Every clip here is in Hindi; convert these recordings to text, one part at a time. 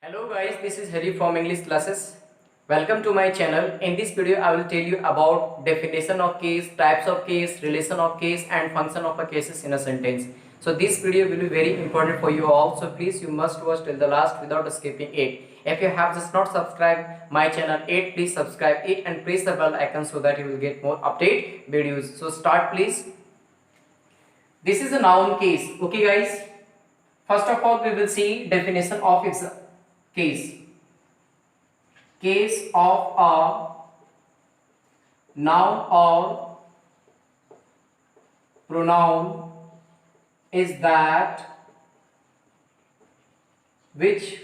Hello guys, this is Harry from English classes. Welcome to my channel. In this video, I will tell you about definition of case, types of case, relation of case and function of a cases in a sentence. So this video will be very important for you all. So please you must watch till the last without skipping it. If you have just not subscribed my channel yet, please subscribe it and press the bell icon so that you will get more update videos. So start please. This is a noun case. Okay guys. First of all, we will see definition of its case. Case of a noun or pronoun is that which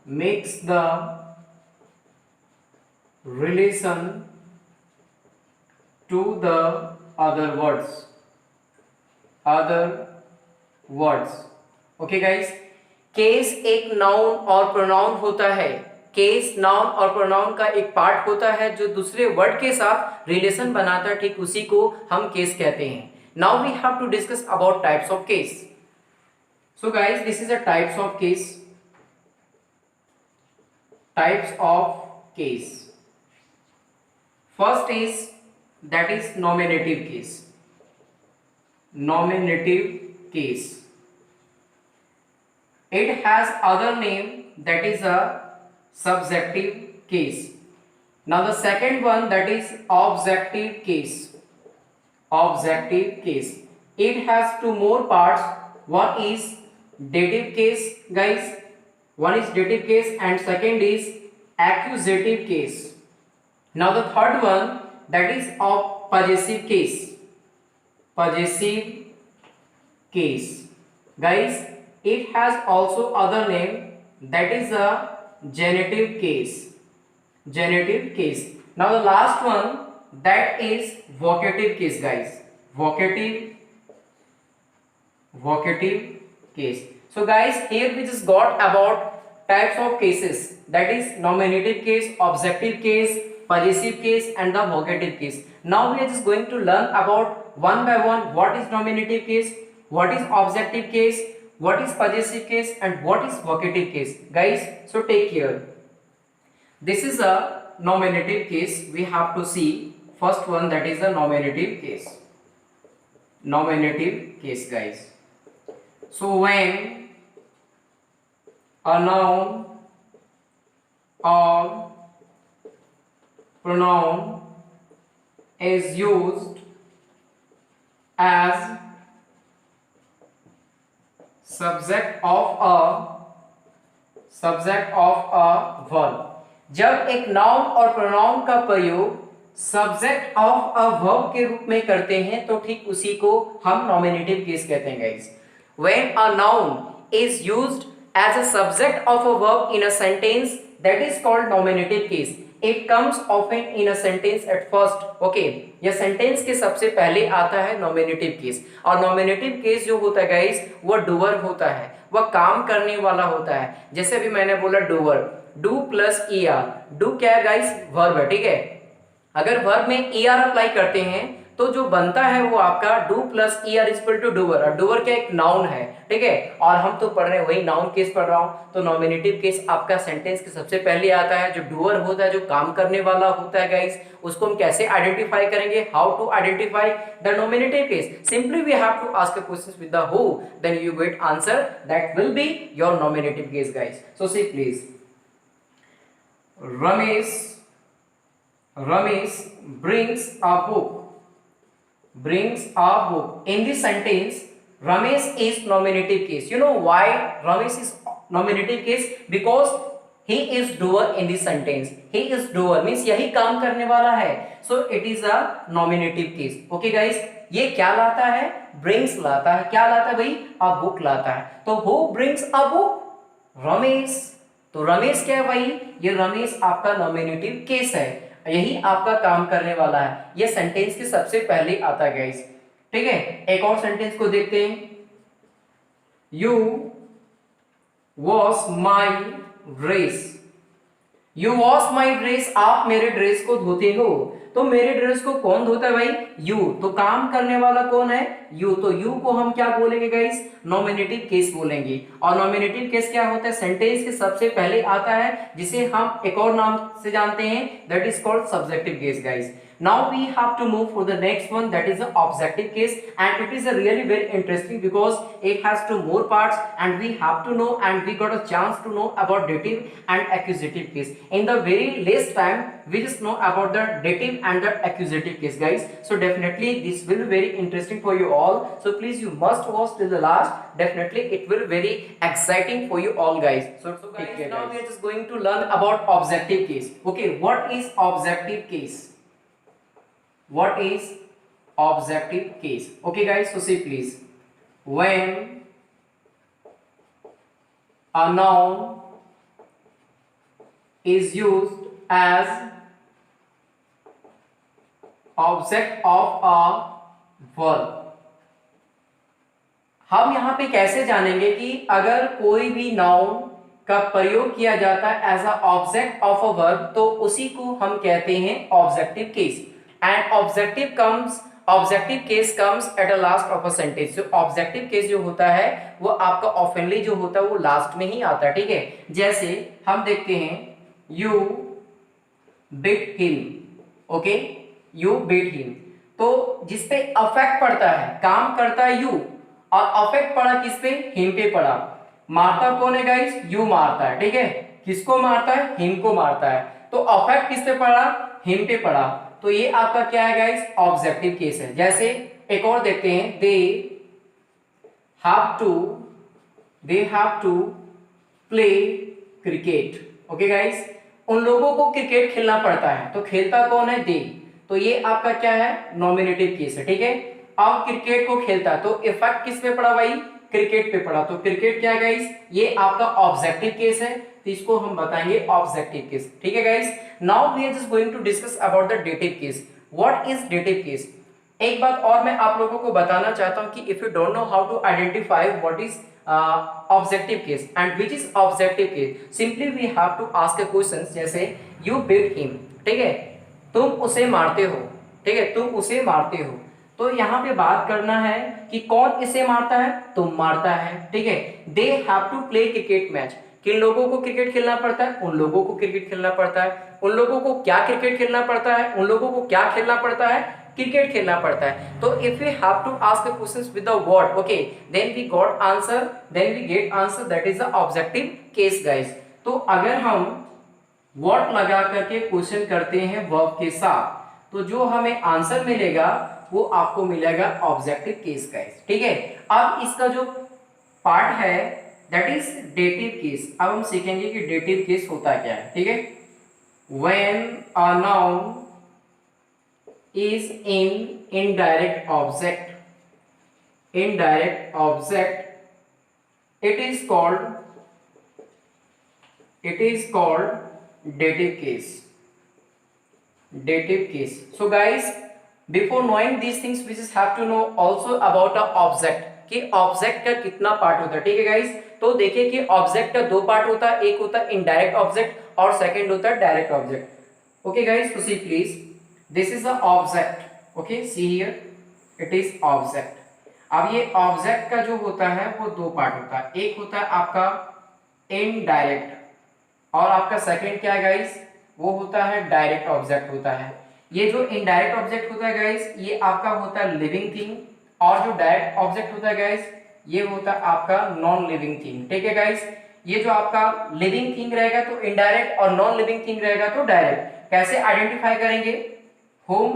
makes the relation to the other words. Okay guys, case एक नाउन और प्रोनाउन होता है. केस नाउन और प्रोनाउन का एक पार्ट होता है जो दूसरे वर्ड के साथ रिलेशन बनाता है, ठीक उसी को हम केस कहते हैं. Now we have to discuss about types of case. So guys, this is a types of case. Types of case. First is that is nominative case. Nominative case. It has other name, that is a subjective case. Now the second one, that is objective case. Objective case. It has two more parts. One is dative case, guys. One is dative case and second is accusative case. Now the third one, that is of possessive case. Possessive case, guys. It has also other name, that is a genitive case. Genitive case. Now the last one, that is vocative case, guys. Vocative case. So guys, here we just got about types of cases, that is nominative case, objective case, possessive case and the vocative case. Now we are just going to learn about one by one what is nominative case, what is objective case, what is possessive case and what is vocative case, guys. So take care. This is a nominative case. We have to see first one, that is a nominative case. Nominative case, guys. So when a noun or pronoun is used as subject of a verb. जब एक नाउन और प्रोनाउन का प्रयोग सब्जेक्ट ऑफ अ वर्ब के रूप में करते हैं तो ठीक उसी को हम नॉमिनेटिव केस कहते हैं, guys. When a noun is used as a subject of a verb in a sentence, that is called nominative case. It comes often in a sentence at first. Okay, यह सेंटेंस के सबसे पहले आता है नॉमिनेटिव केस. और नॉमिनेटिव केस जो होता है गाइस, वह डूअर होता है, वह काम करने वाला होता है. जैसे अभी मैंने बोला doer, do plus E are. Do क्या है गाइस? वर्ब है, ठीक है. अगर वर्ब में ई आर अप्लाई करते हैं तो जो बनता है वो आपका do plus E R equal to doer. और डूअर क्या, एक नाउन है, ठीक है. और हम तो पढ़ रहे हैं वही नाउन केस पढ़ रहा हूं. तो नॉमिनेटिव केस आपका सेंटेंस के सबसे पहले आता है. जो डूअर होता है, जो काम करने वाला होता है गाइस, उसको हम कैसे आइडेंटिफाई करेंगे? How to identify the nominative case? Simply we have to ask a question with the who, then you get answer. That will be your nominative case, guys. So see please. Ramesh brings a book. In this sentence, Ramesh is nominative case. You know why Ramesh is nominative case? Because he is doer in this sentence. He is doer means यही काम करने वाला है. So it is a nominative case. Okay guys, ये क्या लाता है? Brings लाता है. क्या लाता है भाई? A book लाता है. तो who brings a book? Ramesh. तो रमेश क्या है भाई? ये रमेश आपका नॉमिनेटिव केस है, यही आपका काम करने वाला है. ये सेंटेंस के सबसे पहले आता है गाइस, ठीक है. एक और सेंटेंस को देखते हैं. You wash my dress. You wash my dress. आप मेरे ड्रेस को धोते हो. तो मेरे ड्रेस को कौन धोता है भाई? यू। तो काम करने वाला कौन है? यू। तो यू को हम क्या बोलेंगे गाइस? नॉमिनेटिव केस बोलेंगे। और नॉमिनेटिव केस क्या होता है? सेंटेंस के सबसे पहले आता है, जिसे हम एक और नाम से जानते हैं, that is called subjective case guys. Now we have to move for the next one, that is the objective case, and it is a really very interesting because it has two more parts and we have to know and we got a chance to know about dative and accusative case. In the very least time we just know about the dative and the accusative case guys. So definitely this will be very interesting for you all. So please you must watch till the last. Definitely it will be very exciting for you all guys. So guys, now we are just going to learn about objective case. Okay, what is objective case? What is objective case? Okay guys, so see please, when a noun is used as object of a verb. हम यहां पे कैसे जानेंगे कि अगर कोई भी नाउन का प्रयोग किया जाता है as a object of a verb, तो उसी को हम कहते हैं objective case. And objective case comes at a last of a sentence. जो ऑब्जेक्टिव केस जो होता है वो आपका ऑफनली जो होता है वो लास्ट में ही आता है, ठीक है। जैसे हम देखते हैं, you bit him. Okay, you bit him, तो जिसपे अफेक्ट पड़ता है, काम करता है यू, और अफेक्ट पड़ा किस पे? हिम पे पड़ा। मारता कौन है गाइस? यू मारता है, ठीक है। किसको मारता है? हिम को मारता है। तो अफेक्ट किस पे पड़ा? हिम पे पड़ा। तो ये आपका क्या है गाइस? ऑब्जेक्टिव केस है। जैसे एक और देखते हैं, they have to play cricket. Okay guys, उन लोगों को क्रिकेट खेलना पड़ता है, तो खेलता कौन है? दे। तो ये आपका क्या है? नॉमिनेटिव केस है, ठीक है। अब क्रिकेट को खेलता है, तो इफेक्ट किस पे पड़ा भाई? क्रिकेट पे पड़ा। तो क्रिकेट क्या है गाइस? ये आपका ऑब्जेक्टिव केस है, तो इसको हम बताएंगे ऑब्जेक्टिव केस, ठीक है guys. Now we are just going to discuss about the dative case. What is dative case? एक बात और मैं आप लोगों को बताना चाहता हूं कि if you don't know how to identify what is objective case and which is objective case, simply we have to ask a question. जैसे यू बीट हिम, ठीक है, तुम उसे मारते हो, ठीक है, तुम उसे मारते हो। तो यहाँ पे बात करना है कि कौन इसे मारता है? तुम मारता है, ठीक है। They have to play cricket match, किन लोगों को क्रिकेट खेलना पड़ता है? उन लोगों को क्रिकेट खेलना पड़ता है। उन लोगों को क्या क्रिकेट खेलना पड़ता है? उन लोगों को क्या खेलना पड़ता है? क्रिकेट खेलना पड़ता है। तो if we have to ask the questions with the what, okay, then we got answer, then we get answer, that is the objective case guys. तो अगर हम व्हाट लगा करके क्वेश्चन करते हैं वर्ब के साथ, तो जो हमें आंसर मिलेगा वो आपको मिलेगा ऑब्जेक्टिव केस गाइस, ठीक है। अब इसका जो पार्ट है दैट इज डेटिव केस। अब हम सीखेंगे कि डेटिव केस होता क्या है, ठीक है। When a noun is in indirect object, it is called dative case. So guys, before knowing these things we just have to know also about a object, कि ऑब्जेक्ट का कितना पार्ट होता है, ठीक है गाइस। तो देखिए कि ऑब्जेक्ट का दो पार्ट होता है, एक होता है इनडायरेक्ट ऑब्जेक्ट और सेकंड होता है डायरेक्ट ऑब्जेक्ट। ओके गाइस, तो see please, this is the object. Okay, see here, it is object. अब ये ऑब्जेक्ट का जो होता है वो दो पार्ट होता है, एक होता है आपका इनडायरेक्ट और आपका सेकंड क्या है गाइस? वो होता है डायरेक्ट ऑब्जेक्ट होता है। ये जो इनडायरेक्ट ऑब्जेक्ट होता है गाइस, ये आपका होता है लिविंग थिंग, और जो डायरेक्ट ऑब्जेक्ट होता है गाइस, ये होता है आपका नॉन लिविंग थिंग, ठीक है गाइस। ये जो आपका लिविंग थिंग रहेगा तो इनडायरेक्ट और नॉन लिविंग थिंग रहेगा तो डायरेक्ट। कैसे आइडेंटिफाई करेंगे? होम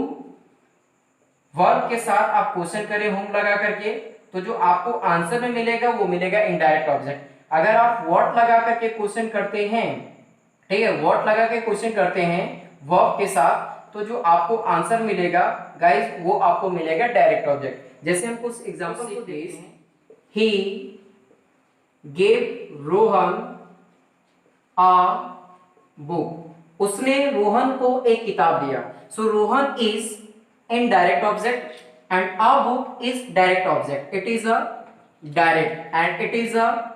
वर्ब के साथ आप क्वेश्चन करें होम लगा करके, तो जो आपको आंसर में मिलेगा वो मिलेगा इनडायरेक्ट ऑब्जेक्ट। अगर आप व्हाट लगा करके क्वेश्चन करते हैं, ठीक है, व्हाट लगा के क्वेश्चन करते हैं वर्ब के साथ, तो जो आपको आंसर मिलेगा गाइस वो आपको मिलेगा डायरेक्ट ऑब्जेक्ट। जैसे हम कुछ एग्जांपल को देखते हैं, he gave Rohan a book, उसने रोहन को एक किताब दिया। So Rohan is indirect object and a book is direct object. It is a direct and it is a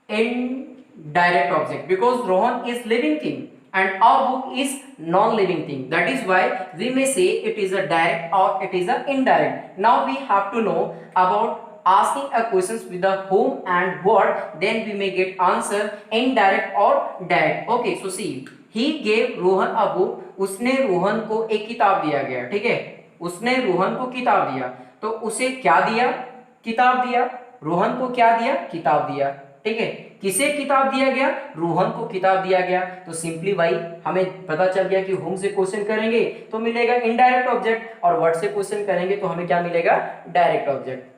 indirect object because Rohan is living thing, and our book is non-living thing. That is why we may say it is a direct or it is a indirect. Now we have to know about asking a questions with the whom and what, then we may get answer indirect or direct. Okay, so see, he gave Rohan a book. उसने रोहन को एक किताब दिया गया, ठीक है, उसने रोहन को किताब दिया, तो उसे क्या दिया? किताब दिया। रोहन को क्या दिया? किताब दिया, ठीक है। किसे किताब दिया गया? रोहन को किताब दिया गया। तो सिंपली भाई हमें पता चल गया कि होम से क्वेश्चन करेंगे तो मिलेगा इनडायरेक्ट ऑब्जेक्ट, और व्हाट से क्वेश्चन करेंगे तो हमें क्या मिलेगा? Direct object.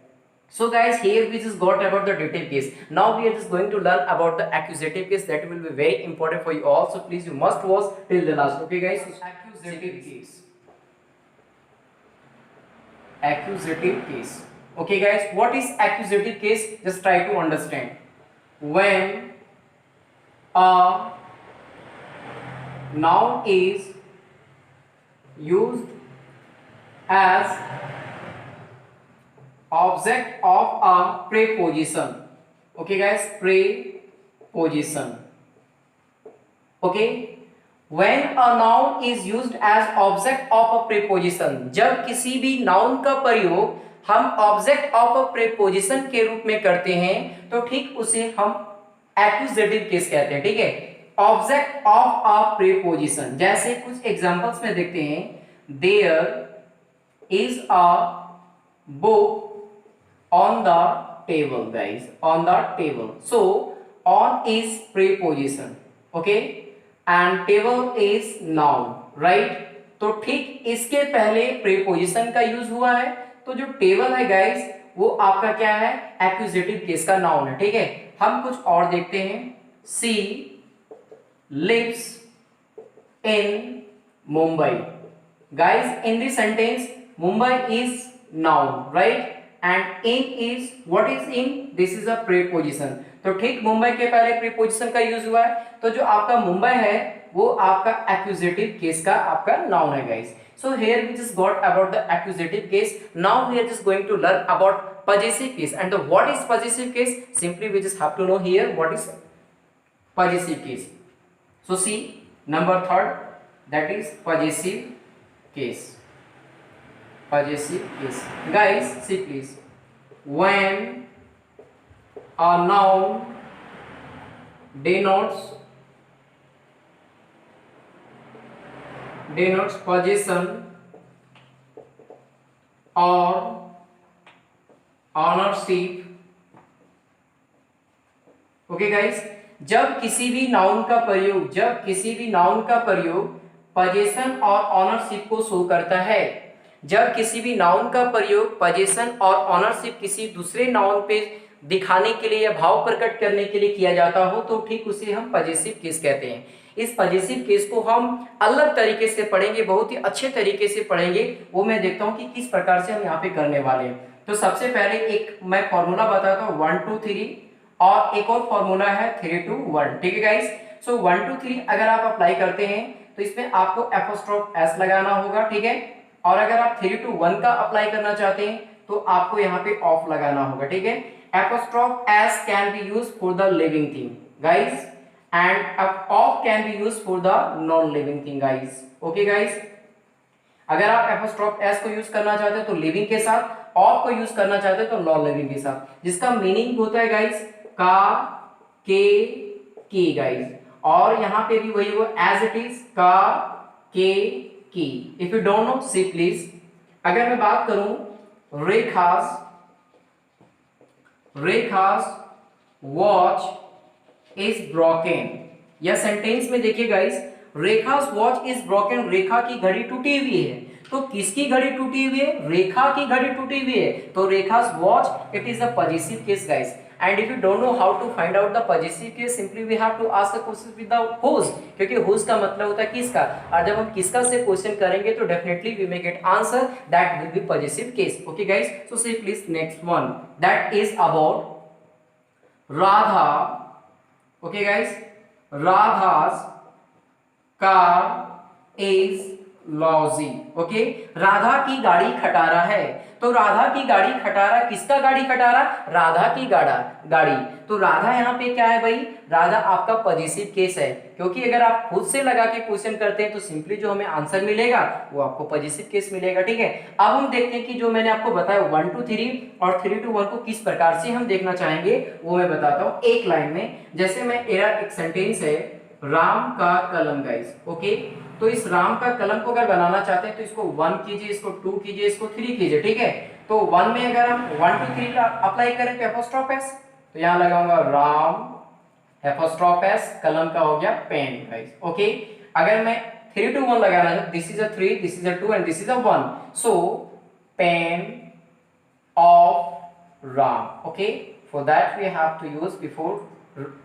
So guys, here we just got about the dative case. Now we are just going to learn about the accusative case. That will be very important for you all. So please you must watch till the last. Okay guys? Accusative case. Accusative case. Okay guys, what is accusative case? Just try to understand. When a noun is used as object of a preposition. Okay guys, preposition. Okay, when a noun is used as object of a preposition, जब किसी भी noun का प्रयोग हम ऑब्जेक्ट ऑफ अ प्रीपोजिशन के रूप में करते हैं तो ठीक उसे हम एक्यूजेटिव केस कहते हैं, ठीक है। ऑब्जेक्ट ऑफ अ प्रीपोजिशन, जैसे कुछ एग्जांपल्स में देखते हैं, there is a book on the table guys, on the table. So on is preposition, okay, and table is noun, right? तो ठीक इसके पहले preposition का यूज हुआ है, तो जो टेबल है गाइस वो आपका क्या है? एक्यूजेटिव केस का नाउन है, ठीक है। हम कुछ और देखते हैं, she lives in Mumbai. Guys in this sentence Mumbai is noun, right, and in is, what is in? This is a preposition. तो ठीक मुंबई के पहले प्रीपोजिशन का यूज हुआ है, तो जो आपका मुंबई है वो आपका एक्यूजेटिव केस का आपका नाउन है guys. So here we just got about the accusative case. Now we are just going to learn about possessive case. And the what is possessive case? Simply we just have to know here what is possessive case. So see number third, that is possessive case. Possessive case. Guys, see please. When a noun denotes possession or ownership. Okay guys, जब किसी भी नाउन का प्रयोग पोजेशन और ऑनरशिप को शो करता है, जब किसी भी नाउन का प्रयोग पोजेशन और ऑनरशिप किसी दूसरे नाउन पे दिखाने के लिए या भाव प्रकट करने के लिए किया जाता हो तो ठीक उसे हम पॉजेसिव केस कहते हैं। इस पॉजेसिव केस को हम अलग तरीके से पढ़ेंगे, बहुत ही अच्छे तरीके से पढ़ेंगे, वो मैं देखता हूं कि किस प्रकार से हम यहाँ पे करने वाले हैं। तो सबसे पहले एक मैं फॉर्मूला बताता हूँ 1 2 3, और एक और फॉर्मूला है 3 2 1, ठीक है गाइस। सो 1 2 3 अगर आप अप्लाई करते हैं तो इसमें आपको एपोस्ट्रोफ एस लगाना होगा, ठीक है, और अगर आप 3 2 1 का अप्लाई करना चाहते हैं तो आपको यहाँ पे ऑफ लगाना होगा, ठीक है। Apostrophe S can be use for the living thing guys, end of can be use for the non living thing guys. Okay guys, अगर आप एपोस्ट्रोफ एस को यूज करना चाहते हैं तो लिविंग के साथ, ऑफ को यूज करना चाहते हैं तो नॉन लिविंग के साथ, जिसका मीनिंग होता है गाइस का, के, की गाइस, और यहाँ पे भी वही वो एज इट इज का, के, की। If you don't know see please, अगर मैं बात करूं रेखास वॉच इज ब्रोकन, या सेंटेंस में देखिए guys, Rekha's watch is broken, Rekha की घड़ी टूटी हुई है। तो किसकी घड़ी टूटी हुई है? रेखा की घड़ी टूटी हुई है। तो Rekha's watch it is a positive case guys. And if you don't know how to find out the possessive case, simply we have to ask the question with the whose, क्योंकि whose का मतलब होता है किसका, और जब हम किसका से क्वेश्चन करेंगे तो definitely we may get answer that will be possessive case. Okay guys, so say please next one, that is about Radha. Okay guys, Radha's car is logy. Okay, Radha की गाड़ी खटारा है। तो राधा की गाड़ी खटारा, किसका गाड़ी खटारा? राधा की गाड़ी। तो राधा यहाँ पे क्या है भाई? राधा आपका पॉजिटिव केस है, क्योंकि अगर आप खुद से लगा के क्वेश्चन करते हैं तो सिंपली जो हमें आंसर मिलेगा वो आपको पॉजिटिव केस मिलेगा। ठीक है, अब हम देखते हैं कि जो मैंने आपको बताया 1 to 3 और 3 to 1 को किस प्रकार से हम देखना चाहेंगे वो मैं बताता हूँ एक लाइन में। जैसे मेरा एक सेंटेंस है, राम का कलम गाइस। ओके, तो इस राम का कलम को अगर बनाना चाहते हैं तो इसको 1 कीजिए, इसको 2 कीजिए, इसको 3 कीजिए। ठीक है, तो 1 में अगर हम 1 to 3 अप्लाई करें तो एपोस्ट्रोफ एस, तो यहां लगाऊंगा राम एपोस्ट्रोफ एस, कलम का हो गया पेन गाइस। ओके, अगर मैं 3 to 1 लगाना, this is a 3, this is a 2 and this is a 1, so pain of Ram. Okay, for that we have to use before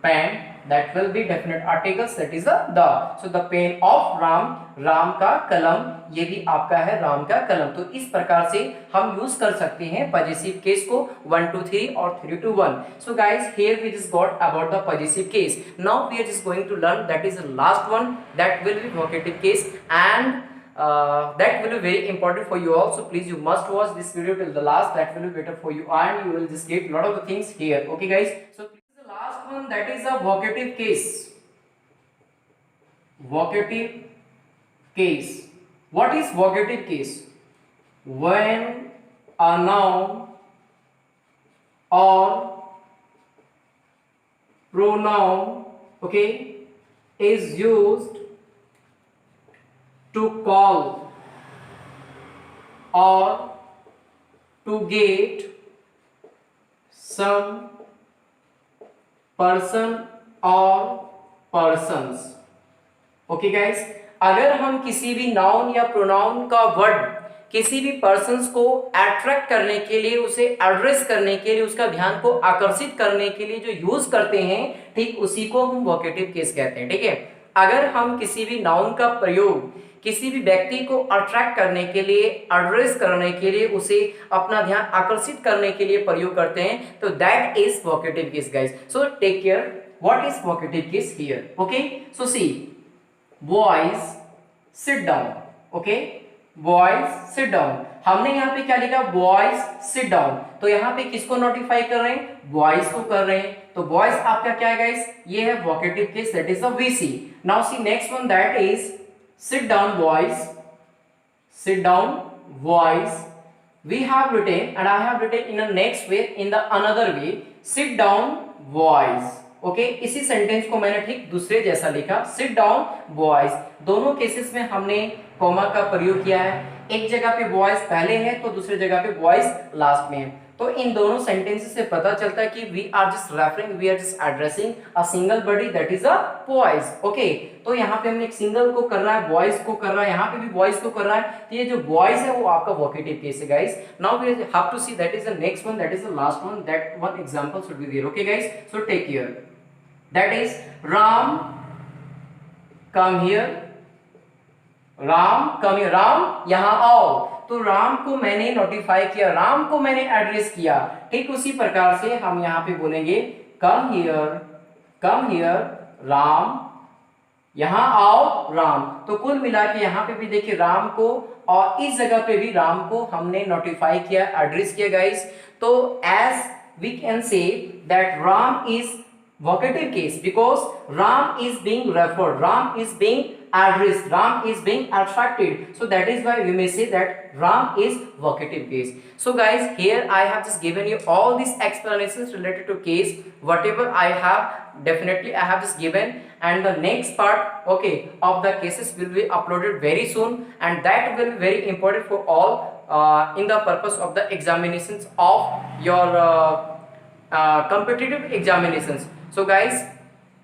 pen, that will be definite articles, that is the। so the pen of ram, Ram का कलम, ये भी आपका है राम का कलम। तो इस प्रकार से हम यूज कर सकते हैं पॉजिटिव केस को 1 to 3 और 3 to 1। so guys, here we just got about the positive case. now we are just going to learn, that is the last one, that will be vocative case, and that will be very important for you all, so please you must watch this video till the last, that will be better for you and you will just get a lot of the things here. Okay guys, so please the last one, that is a vocative case. Vocative case, what is vocative case? When a noun or pronoun, okay, is used to call or to get some person or persons। Okay guys, अगर हम किसी भी नाउन या प्रोनाउन का वर्ड किसी भी पर्सन्स को अट्रैक्ट करने के लिए, उसे एड्रेस करने के लिए, उसका ध्यान को आकर्षित करने के लिए जो यूज करते हैं, ठीक उसी को हम वोकेटिव केस कहते हैं। ठीक है, अगर हम किसी भी नाउन का प्रयोग किसी भी व्यक्ति को अट्रैक्ट करने के लिए, एड्रेस करने के लिए, उसे अपना ध्यान आकर्षित करने के लिए प्रयोग करते हैं, तो that is vocative case guys. So take care, what is vocative case here? Okay, so see, boys sit down. Okay, boys sit down, हमने यहाँ पे क्या लिखा? Boys sit down. तो यहाँ पे किसको नोटिफाई कर रहे हैं? बॉयज को कर रहे हैं। तो बॉयज आपका क्या है गाइस? ये है vocative case, that is the VC. Now see next one, that is sit down boys, sit down boys, we have written and I have written in the next way, in the another way, sit down boys। Okay, इसी सेंटेंस को मैंने ठीक दूसरे जैसा लिखा, sit down boys। दोनों केसेस में हमने कॉमा का प्रयोग किया है, एक जगह पे बॉयज पहले है तो दूसरी जगह पे बॉयज लास्ट में है। तो इन दोनों सेंटेंसेस से पता चलता है कि we are just referring, we are just addressing a single body, that is a boys. Okay, तो यहाँ पे हमने एक सिंगल को कर रहा है, बॉयज को कर रहा है, यहाँ पे भी बॉयज को कर रहा है, तो ये जो बॉयज है वो आपका वोकेटिव केस है guys. Now we have to see that is the next one, that is the last one, that one example should be there. Okay guys, so take care, that is Ram come here, Ram come here, Ram यहाँ आओ। तो राम को मैंने नोटिफाई किया, राम को मैंने एड्रेस किया, ठीक उसी प्रकार से हम यहाँ पे बोलेंगे कम हियर राम, यहाँ आओ राम। तो कुल मिला के यहाँ पे भी देखिए राम को और इस जगह पे भी राम को हमने नोटिफाई किया, एड्रेस किया गाइस। तो as we can say that Ram is vocative case because Ram is being referred, Ram is being addressed, Ram is being attracted, so that is why we may say that Ram is vocative case. So guys, here I have just given you all these explanations related to case, whatever I have, definitely I have just given, and the next part okay of the cases will be uploaded very soon, and that will be very important for all in the purpose of the examinations of your competitive examinations। So guys,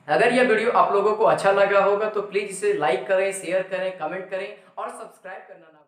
अगर यह वीडियो आप लोगों को अच्छा लगा होगा तो प्लीज इसे लाइक करें, शेयर करें, कमेंट करें और सब्सक्राइब करना ना